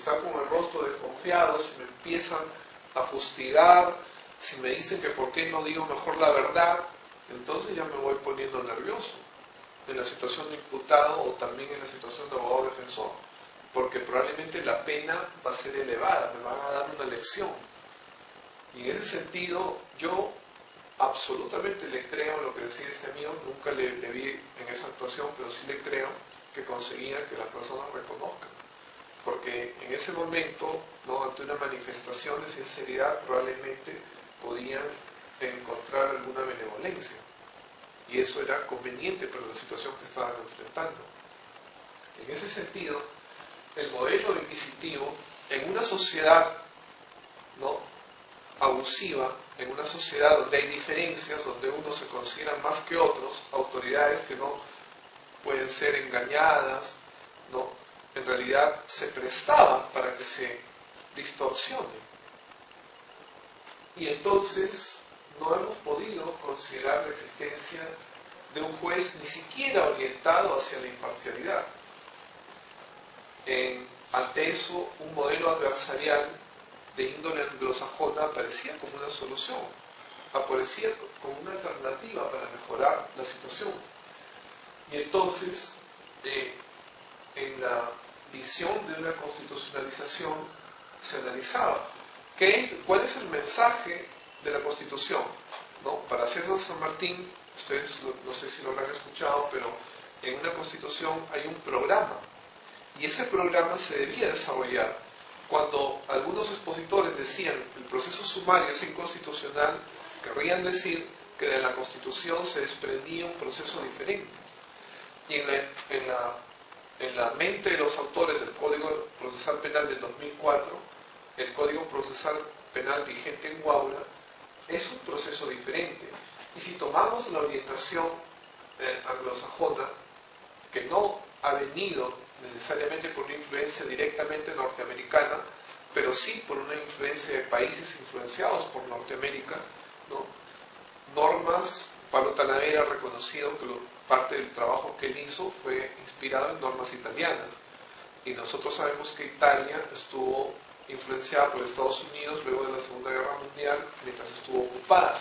están con el rostro desconfiado, si me empiezan a fustigar, si me dicen que por qué no digo mejor la verdad, entonces ya me voy poniendo nervioso en la situación de imputado o también en la situación de abogado defensor, porque probablemente la pena va a ser elevada, me van a dar una lección. Y en ese sentido, yo absolutamente le creo lo que decía este amigo, nunca le vi en esa actuación, pero sí le creo que conseguía que las personas reconozcan. Porque en ese momento, ¿no?, ante una manifestación de sinceridad, probablemente podían encontrar alguna benevolencia. Y eso era conveniente para la situación que estaban enfrentando. En ese sentido, el modelo inquisitivo, en una sociedad, ¿no?, abusiva, en una sociedad donde hay diferencias, donde unos se consideran más que otros, autoridades que no pueden ser engañadas, ¿no?, en realidad se prestaba para que se distorsione. Y entonces no hemos podido considerar la existencia de un juez ni siquiera orientado hacia la imparcialidad. Ante eso, un modelo adversarial de índole anglosajona aparecía como una solución, aparecía como una alternativa para mejorar la situación. Y entonces, en la visión de una constitucionalización, se analizaba cuál es el mensaje de la Constitución, ¿no? Para César San Martín, ustedes no sé si lo habrán escuchado, pero en una Constitución hay un programa, y ese programa se debía desarrollar. Cuando algunos expositores decían el proceso sumario es inconstitucional, querrían decir que de la Constitución se desprendía un proceso diferente. Y en la mente de los autores del Código Procesal Penal del 2004, el Código Procesal Penal vigente en Guaura es un proceso diferente. Y si tomamos la orientación anglosajona, que no ha venido necesariamente por una influencia directamente norteamericana, pero sí por una influencia de países influenciados por Norteamérica, ¿no? Normas, Pablo Talavera ha reconocido que parte del trabajo que él hizo fue inspirado en normas italianas, y nosotros sabemos que Italia estuvo influenciada por Estados Unidos luego de la Segunda Guerra Mundial mientras estuvo ocupada.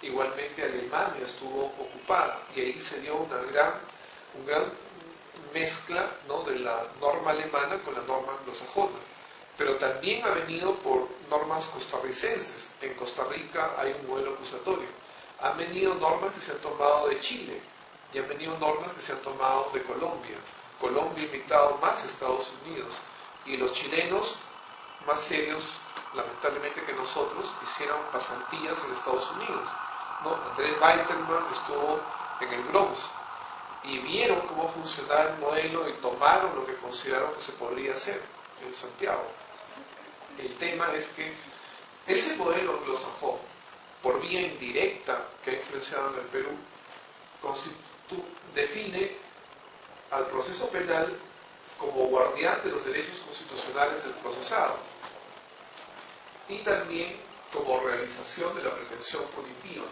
Igualmente Alemania estuvo ocupada, y ahí se dio una gran mezcla, ¿no?, de la norma alemana con la norma anglosajona. Pero también ha venido por normas costarricenses. En Costa Rica hay un modelo acusatorio. Han venido normas que se han tomado de Chile, y han venido normas que se han tomado de Colombia. Colombia ha invitado más a Estados Unidos, y los chilenos, más serios lamentablemente que nosotros, hicieron pasantías en Estados Unidos, ¿no? Andrés Weiterman estuvo en el Bronx, y vieron cómo funcionaba el modelo y tomaron lo que consideraron que se podría hacer en Santiago. El tema es que ese modelo anglosajón, por vía indirecta que ha influenciado en el Perú, define al proceso penal como guardián de los derechos constitucionales del procesado, y también como realización de la pretensión punitiva.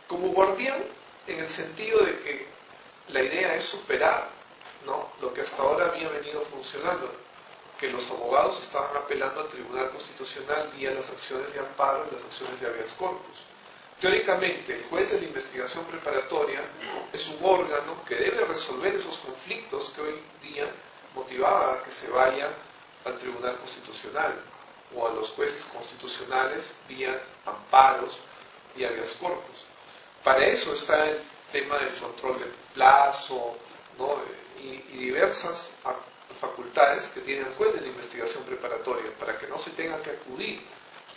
Como guardián en el sentido de que la idea es superar, ¿no?, lo que hasta ahora había venido funcionando, que los abogados estaban apelando al Tribunal Constitucional vía las acciones de amparo y las acciones de habeas corpus. Teóricamente, el juez de la investigación preparatoria es un órgano que debe resolver esos conflictos que hoy día motivaban a que se vaya al Tribunal Constitucional o a los jueces constitucionales vía amparos y habeas corpus. Para eso está el tema del control del plazo, ¿no?, y diversas facultades que tiene el juez de la investigación preparatoria para que no se tenga que acudir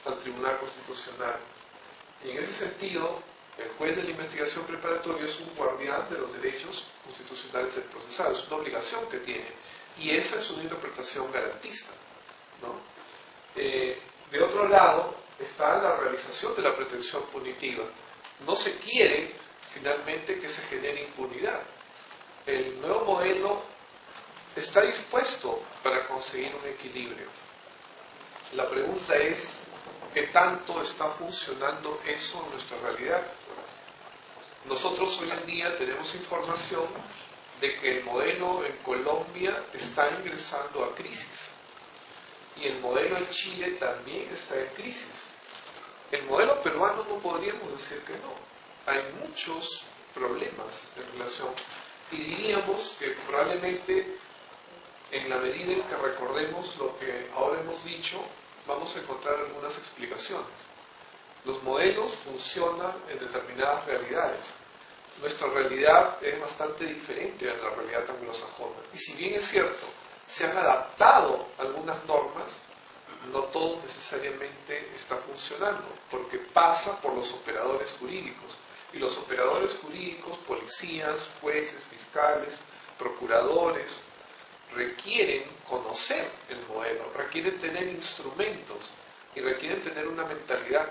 al Tribunal Constitucional. Y en ese sentido, el juez de la investigación preparatoria es un guardián de los derechos constitucionales del procesado, es una obligación que tiene, y esa es una interpretación garantista, ¿no? De otro lado está la realización de la pretensión punitiva. No se quiere finalmente que se genere impunidad. El nuevo modelo está dispuesto para conseguir un equilibrio. La pregunta es, ¿qué tanto está funcionando eso en nuestra realidad? Nosotros hoy en día tenemos información de que el modelo en Colombia está ingresando a crisis. y el modelo en Chile también está en crisis. El modelo peruano no podríamos decir que no. Hay muchos problemas en relación, y diríamos que probablemente en la medida en que recordemos lo que ahora hemos dicho, vamos a encontrar algunas explicaciones. Los modelos funcionan en determinadas realidades. Nuestra realidad es bastante diferente a la realidad anglosajona. Y si bien es cierto, se han adaptado algunas normas, no todo necesariamente está funcionando, porque pasa por los operadores jurídicos. Y los operadores jurídicos, policías, jueces, fiscales, procuradores, requieren conocer el modelo, requieren tener instrumentos y requieren tener una mentalidad.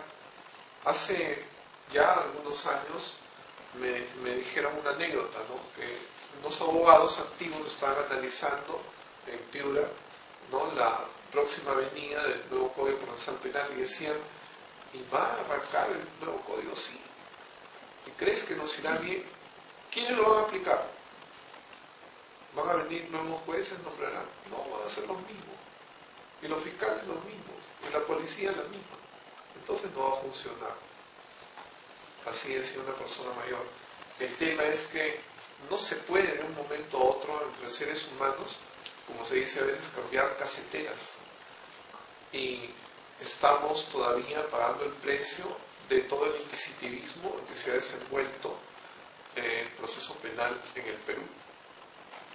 Hace ya algunos años me dijeron una anécdota, ¿no? Que unos abogados activos estaban analizando en Piura, ¿no?, la próxima venida del nuevo Código Procesal Penal y decían, ¿y va a arrancar el nuevo código? Sí. ¿Y crees que nos irá bien? ¿Quiénes lo van a aplicar? ¿Van a venir nuevos jueces? ¿Nombrarán? No, van a ser los mismos. Y los fiscales los mismos. Y la policía la misma. Entonces no va a funcionar. Así decía una persona mayor. El tema es que no se puede en un momento u otro entre seres humanos, como se dice a veces, cambiar caseteras. Y estamos todavía pagando el precio de todo el inquisitivismo en que se ha desenvuelto el proceso penal en el Perú.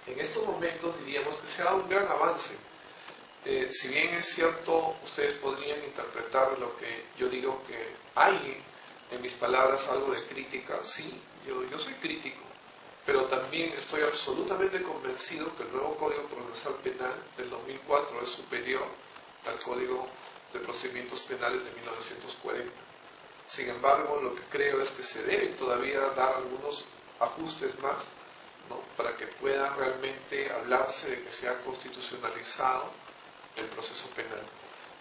En estos momentos diríamos que se ha dado un gran avance. Si bien es cierto, ustedes podrían interpretar lo que yo digo que hay en mis palabras algo de crítica, sí, yo soy crítico, pero también estoy absolutamente convencido que el nuevo Código Procesal Penal del 2004 es superior al Código de Procedimientos Penales de 1940. Sin embargo, lo que creo es que se deben todavía dar algunos ajustes más, ¿no?, para que pueda realmente hablarse de que se ha constitucionalizado el proceso penal.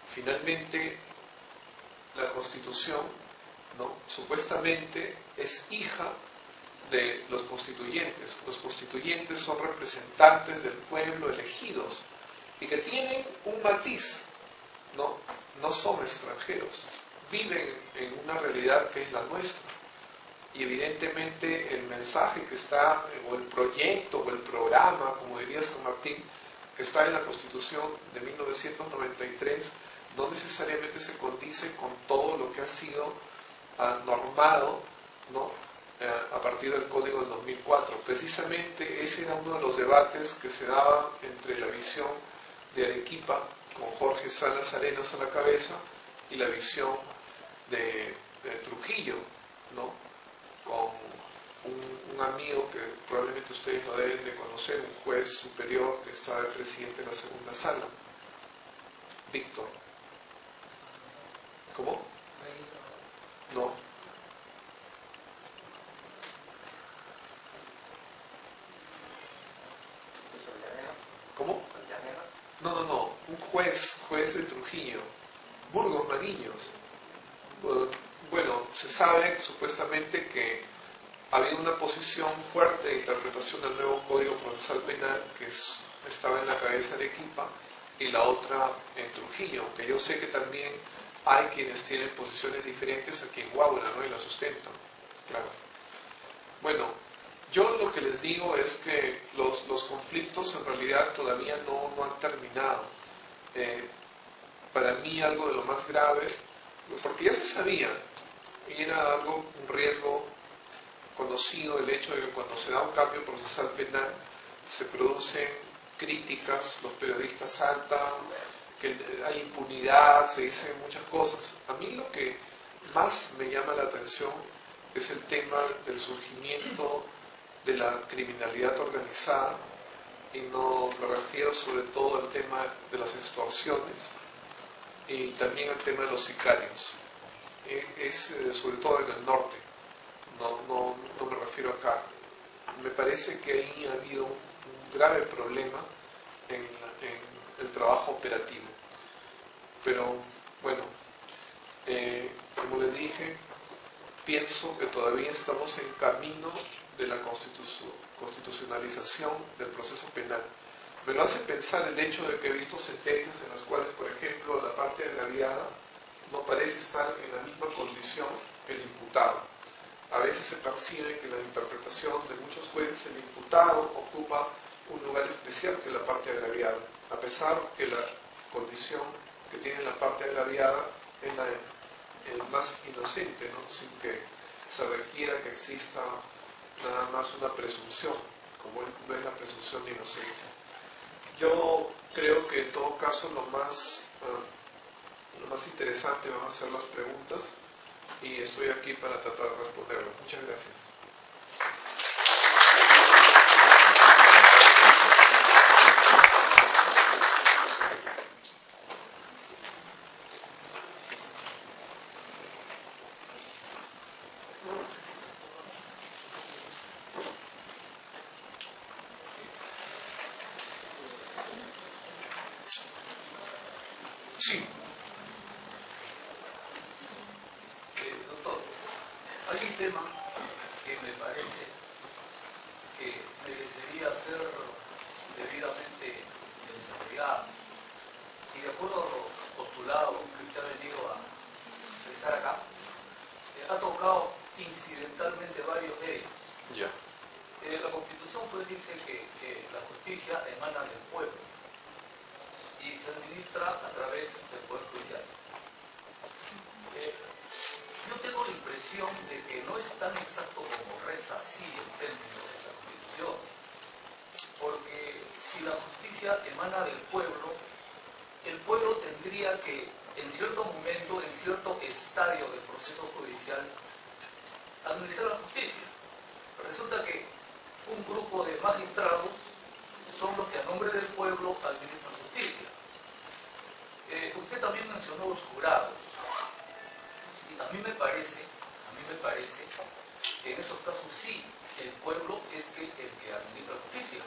Finalmente, la Constitución, ¿no?, supuestamente es hija de los constituyentes. Los constituyentes son representantes del pueblo elegidos y que tienen un matiz, ¿no? No son extranjeros, viven en una realidad que es la nuestra. Y evidentemente el mensaje que está, o el proyecto, o el programa, como diría San Martín, que está en la Constitución de 1993, no necesariamente se condice con todo lo que ha sido normado, ¿no?, a partir del Código del 2004. Precisamente ese era uno de los debates que se daba entre la visión de Arequipa, con Jorge Salas Arenas a la cabeza, y la visión de Trujillo, ¿no?, con un amigo que probablemente ustedes lo deben de conocer, un juez superior que estaba de presidente de la segunda sala, Víctor. ¿Cómo? No. ¿Cómo? No, un juez de Trujillo, Burgos Mariños. Bueno, se sabe supuestamente que ha habido una posición fuerte de interpretación del nuevo Código Procesal Penal que estaba en la cabeza de Arequipa y la otra en Trujillo, aunque yo sé que también hay quienes tienen posiciones diferentes aquí en Huaura, ¿no?, y la sustentan. Claro. Bueno, yo lo que les digo es que los conflictos en realidad todavía no han terminado. Para mí algo de lo más grave, porque ya se sabía, y era algo, un riesgo conocido, el hecho de que cuando se da un cambio procesal penal se producen críticas, los periodistas saltan, que hay impunidad, se dicen muchas cosas. A mí lo que más me llama la atención es el tema del surgimiento de la criminalidad organizada, y no me refiero sobre todo al tema de las extorsiones y también al tema de los sicarios. Es sobre todo en el norte, no me refiero acá. Me parece que ahí ha habido un grave problema en el trabajo operativo. Pero bueno, como les dije, pienso que todavía estamos en camino de la constitucionalización del proceso penal. Me lo hace pensar el hecho de que he visto sentencias en las cuales, por ejemplo, la parte agraviada no parece estar en la misma condición que el imputado. A veces se percibe que en la interpretación de muchos jueces el imputado ocupa un lugar especial que la parte agraviada, a pesar que la condición que tiene la parte agraviada es la más inocente, ¿no? Sin que se requiera que exista nada más una presunción, como no es la presunción de inocencia. Yo creo que en todo caso lo más interesante van a ser las preguntas y estoy aquí para tratar de responderlas. Muchas gracias. Sí. Doctor, hay un tema que me parece que merecería ser debidamente desarrollado y de acuerdo a los postulados que usted ha venido a expresar acá, ha tocado incidentalmente varios de ellos. Ya. La Constitución pues dice que la justicia emana del pueblo y se administra a través del Poder Judicial. Yo tengo la impresión de que no es tan exacto como reza así en términos de la Constitución, porque si la justicia emana del pueblo, el pueblo tendría que, en cierto momento, en cierto estadio del proceso judicial, administrar la justicia. Resulta que un grupo de magistrados son los que a nombre del pueblo administran justicia. Usted también mencionó los jurados. Y a mí me parece que en esos casos sí, el pueblo es el que administra la justicia.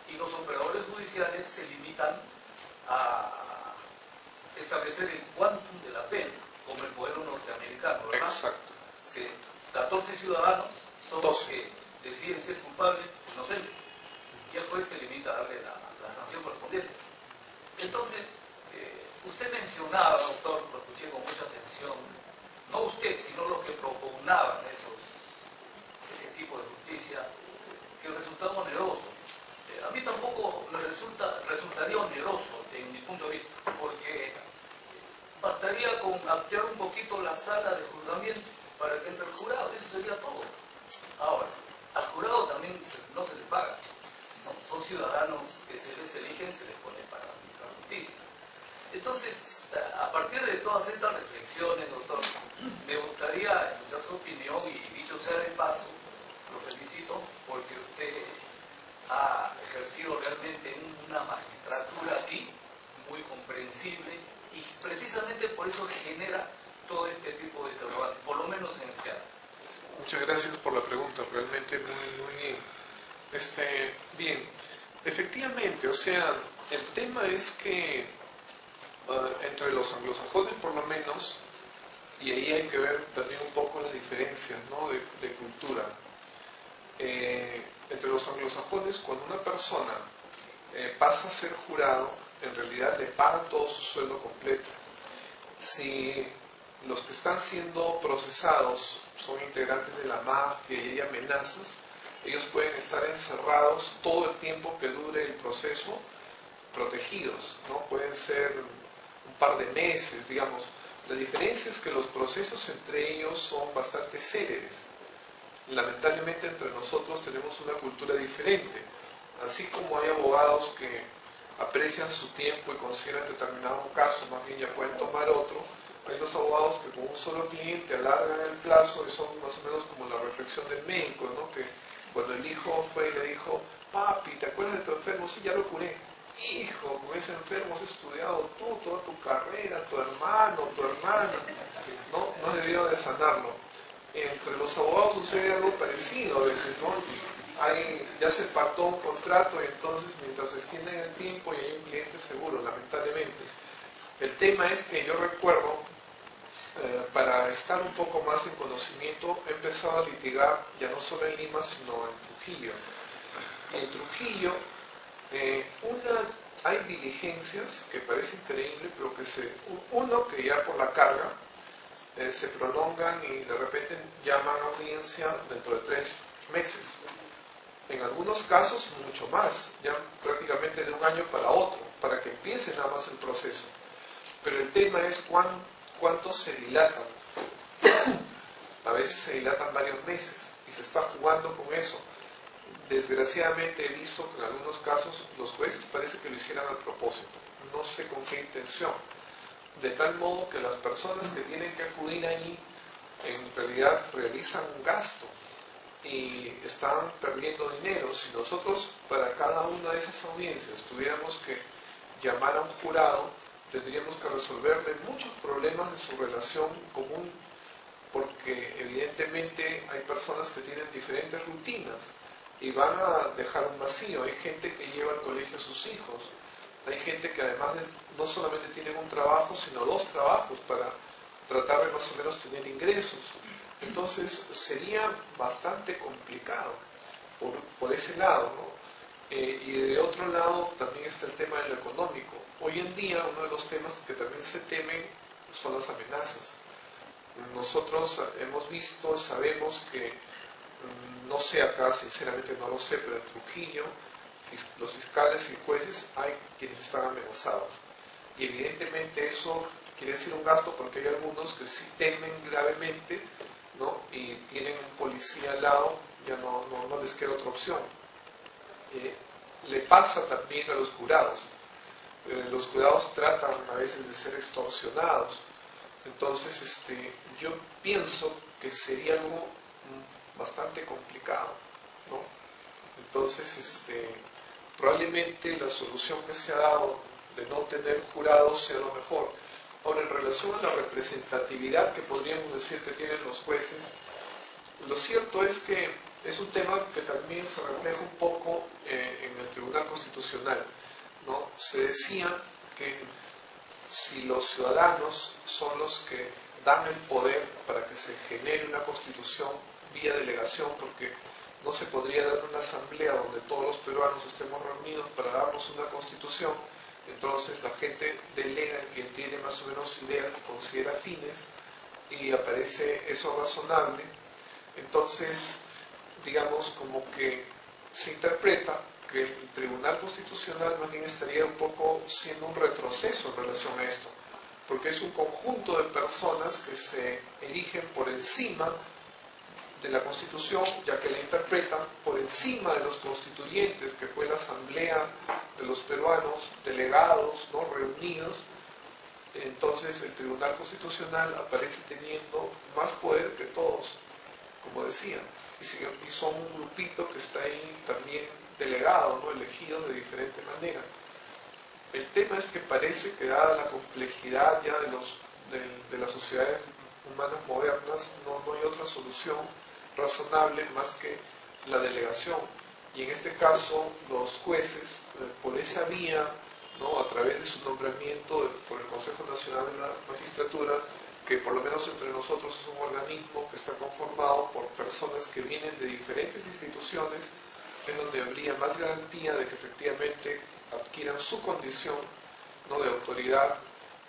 Y los operadores judiciales se limitan a establecer el quantum de la pena, como el modelo norteamericano, ¿verdad? Exacto. 14 ciudadanos son los 12. que deciden ser culpables o inocentes. Y el juez se limita a darle la sanción correspondiente. Entonces, usted mencionaba, doctor, lo escuché con mucha atención, no usted, sino los que propugnaban ese tipo de justicia, que resultaba oneroso. A mí tampoco me resultaría oneroso, en mi punto de vista, porque bastaría con ampliar un poquito la sala de juzgamiento para que entre el jurado, eso sería todo. Ahora, al jurado también no se les paga, ¿no? Son ciudadanos que se les eligen, se les pone para administrar justicia. Entonces, a partir de todas estas reflexiones, doctor, me gustaría escuchar su opinión y, dicho sea de paso, lo felicito porque usted ha ejercido realmente una magistratura aquí muy comprensible y precisamente por eso genera todo este tipo de interrogantes, por lo menos en el teatro. Muchas gracias por la pregunta, realmente muy bien. Efectivamente, o sea, el tema es que entre los anglosajones por lo menos, y ahí hay que ver también un poco las diferencias, ¿no? de cultura. Entre los anglosajones, cuando una persona pasa a ser jurado, en realidad le pagan todo su sueldo completo. Si los que están siendo procesados son integrantes de la mafia y hay amenazas, ellos pueden estar encerrados todo el tiempo que dure el proceso, protegidos, ¿no? Pueden ser un par de meses, digamos. La diferencia es que los procesos entre ellos son bastante céleres. Lamentablemente entre nosotros tenemos una cultura diferente. Así como hay abogados que aprecian su tiempo y consideran determinado caso, más bien ya pueden tomar otro, hay los abogados que con un solo cliente alargan el plazo y son más o menos como la reflexión del médico, ¿no? Que cuando el hijo fue y le dijo, papi, ¿te acuerdas de tu enfermo? Sí, ya lo curé. Hijo, con ese enfermo has estudiado tú, toda tu carrera, tu hermano, tu hermana. No debió de sanarlo. Entre los abogados sucede algo parecido a veces, ¿no? Ya se pactó un contrato y entonces mientras se extiende en el tiempo y hay un cliente seguro, lamentablemente. El tema es que yo recuerdo, para estar un poco más en conocimiento, he empezado a litigar ya no solo en Lima, sino en Trujillo. Y en Trujillo Hay diligencias que parece increíble, pero uno que ya por la carga se prolongan y de repente llaman a audiencia dentro de 3 meses. En algunos casos mucho más, ya prácticamente de un año para otro, para que empiece nada más el proceso. Pero el tema es cuánto se dilatan. A veces se dilatan varios meses y se está jugando con eso. Desgraciadamente he visto que en algunos casos los jueces parece que lo hicieran a propósito, no sé con qué intención, de tal modo que las personas que tienen que acudir allí en realidad realizan un gasto y están perdiendo dinero. Si nosotros para cada una de esas audiencias tuviéramos que llamar a un jurado, tendríamos que resolverle muchos problemas de su relación común, porque evidentemente hay personas que tienen diferentes rutinas y van a dejar un vacío. Hay gente que lleva al colegio a sus hijos, hay gente que además no solamente tienen un trabajo, sino 2 trabajos para tratar de más o menos tener ingresos. Entonces sería bastante complicado por ese lado, ¿no? Y de otro lado también está el tema de lo económico. Hoy en día uno de los temas que también se temen son las amenazas. Nosotros hemos visto, sabemos que, no sé acá, sinceramente no lo sé, pero en Trujillo, los fiscales y jueces hay quienes están amenazados. Y evidentemente eso quiere decir un gasto, porque hay algunos que sí temen gravemente, ¿no? Y tienen un policía al lado, ya no les queda otra opción. Le pasa también a los jurados. Los jurados tratan a veces de ser extorsionados. Entonces, yo pienso que sería algo bastante complicado, ¿no? Entonces, probablemente la solución que se ha dado de no tener jurados sea lo mejor. Ahora, en relación a la representatividad que podríamos decir que tienen los jueces, lo cierto es que es un tema que también se refleja un poco en el Tribunal Constitucional, ¿no? Se decía que si los ciudadanos son los que dan el poder para que se genere una constitución vía delegación, porque no se podría dar una asamblea donde todos los peruanos estemos reunidos para darnos una constitución, entonces la gente delega en quien tiene más o menos ideas que considera afines y aparece eso razonable. Entonces, digamos, como que se interpreta que el Tribunal Constitucional más bien estaría un poco siendo un retroceso en relación a esto, porque es un conjunto de personas que se erigen por encima de la Constitución, ya que la interpretan por encima de los constituyentes, que fue la Asamblea de los peruanos, delegados, ¿no?, reunidos. Entonces el Tribunal Constitucional aparece teniendo más poder que todos, como decía, y son un grupito que está ahí también delegado, ¿no?, elegidos de diferente manera. El tema es que parece que, dada la complejidad ya de las sociedades humanas modernas, no hay otra solución razonable más que la delegación. Y en este caso, los jueces, por esa vía, ¿no?, a través de su nombramiento por el Consejo Nacional de la Magistratura, que por lo menos entre nosotros es un organismo que está conformado por personas que vienen de diferentes instituciones, es donde habría más garantía de que efectivamente adquieran su condición, ¿no?, de autoridad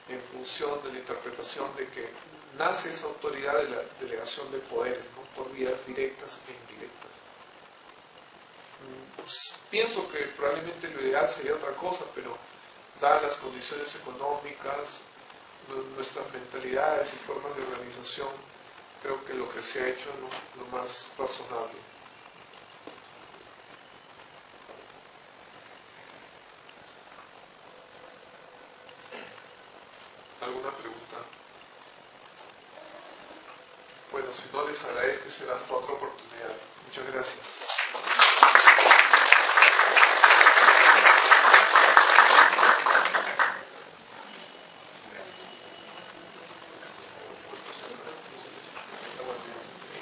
en función de la interpretación de que nace esa autoridad de la delegación de poderes, ¿no?, por vías directas e indirectas. Pienso que probablemente lo ideal sería otra cosa, pero dadas las condiciones económicas, nuestras mentalidades y formas de organización, creo que lo que se ha hecho es lo más razonable. ¿Alguna pregunta? Bueno, si no, les agradezco y será hasta otra oportunidad. Muchas gracias.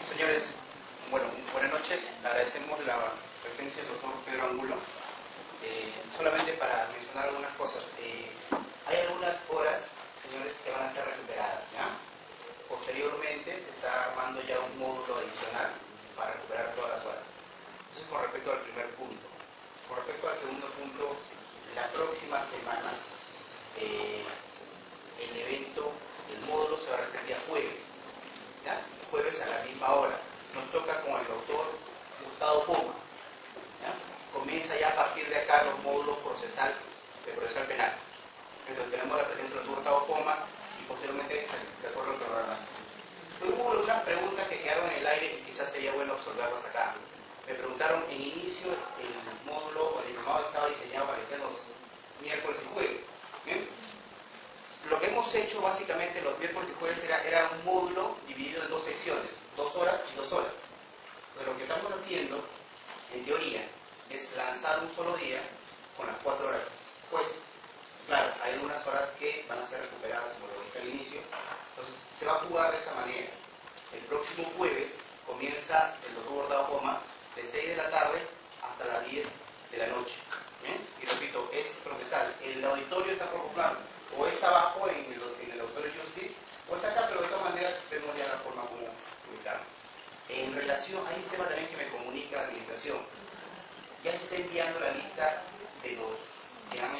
Señores, bueno, buenas noches. Agradecemos la presencia del doctor Pedro Angulo. Solamente para mencionar algunas cosas. Hay algunas horas, señores, que van a ser recuperadas, ¿ya? Posteriormente se está armando ya un módulo adicional para recuperar todas las horas. Eso es con respecto al primer punto. Con respecto al segundo punto, la próxima semana el evento, el módulo se va a realizar el día jueves, ¿ya? Jueves a la misma hora. Nos toca con el doctor Gustavo Poma, ¿ya? Comienza ya a partir de acá los módulos de procesal penal. Entonces tenemos la presencia del doctor Gustavo Poma y posteriormente de acuerdo al programa. Hubo algunas preguntas que quedaron en el aire y quizás sería bueno observarlas acá. Me preguntaron en inicio el módulo o el diplomado estaba diseñado para que sean los miércoles y jueves. ¿Bien? Lo que hemos hecho básicamente los miércoles y jueves era un módulo dividido en dos secciones, 2 horas y 2 horas. Pero lo que estamos haciendo, en teoría, es lanzar un solo día con las 4 horas puestas. Claro, hay algunas horas que van a ser recuperadas, como lo dije al inicio. Entonces, se va a jugar de esa manera. El próximo jueves comienza el doctor Gustavo Poma de 6 de la tarde hasta las 10 de la noche. ¿Bien? Y repito, es procesal. El auditorio está por plan, o es abajo en el auditorio Justy, o está acá, pero de todas maneras vemos ya la forma como ubicarlo. En relación, hay un tema también que me comunica la administración. Ya se está enviando la lista de los que han